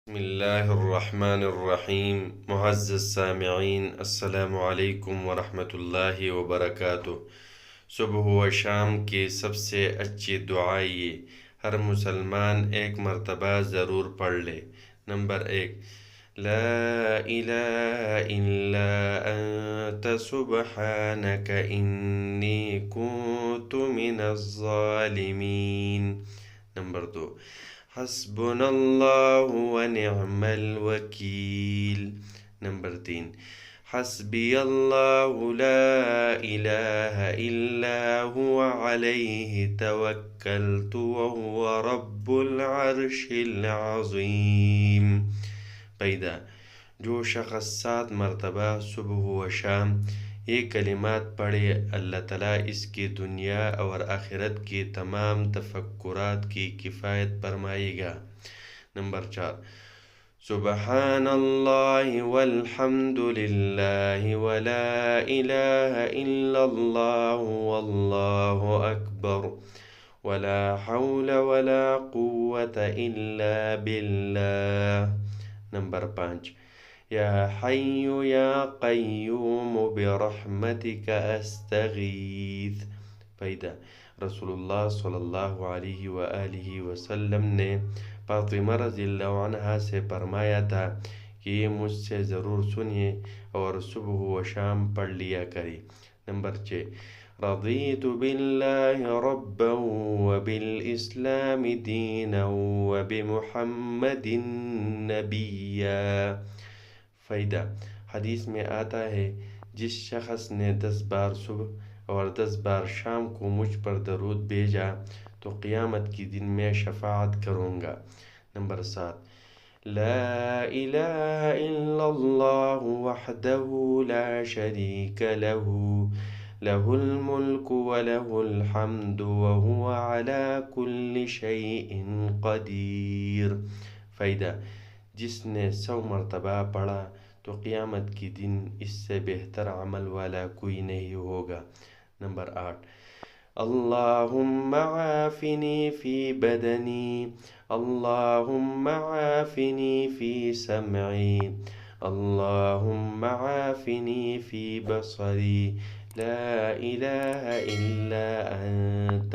بسم الله الرحمن الرحیم معزز سامعین، السلام علیکم ورحمۃ اللہ وبرکاتہ۔ صبح و شام کی سب سے اچھی دعا یہ ہر مسلمان ایک مرتبہ ضرور پڑھ لے۔ نمبر 1، لا الہ الا انت سبحانک انی کنت من الظالمین۔ نمبر 2، حسبنا اللہ ونعم الوکیل۔ نمبر 3، حسبی اللہ لا الہ الا هو علیہ توکلت وهو رب العرش العظیم۔ پیدا جو شخص 7 مرتبہ صبح و شام یہ کلمات پڑھے، اللہ تعالیٰ اس کی دنیا اور آخرت کی تمام تفکرات کی کفایت فرمائے گا۔ نمبر 4، سبحان اللہ والحمد للہ ولا الہ الا اللہ واللہ اکبر ولا حول ولا قوة الا باللہ۔ نمبر 5، یا حی یا قیوم برحمتک استغیث۔ پیدا رسول اللہ صلی اللہ علیہ وآلہ وسلم نے فاطمہ رضی اللہ عنہا سے فرمایا تھا کہ یہ مجھ سے ضرور سنیے اور صبح و شام پڑھ لیا کرے۔ نمبر 6، رضیت باللہ ربا وبالاسلام دینا وبمحمد نبیا۔ فائدہ حدیث میں آتا ہے، جس شخص نے 10 بار صبح اور 10 بار شام کو مجھ پر درود بھیجا تو قیامت کے دن میں شفاعت کروں گا۔ نمبر 7، لا الہ الا اللہ وحدہ لا شریک لہ لہ الملک ولہ الحمد وہو علی کل شیء قدیر۔ فائدہ جس نے 100 مرتبہ پڑھا تو قیامت کے دن اس سے بہتر عمل والا کوئی نہیں ہوگا۔ نمبر 8، اللہم عافنی فی بدنی، اللہم عافنی فی سمعی، اللہم عافنی فی بصری، لا الہ الا انت۔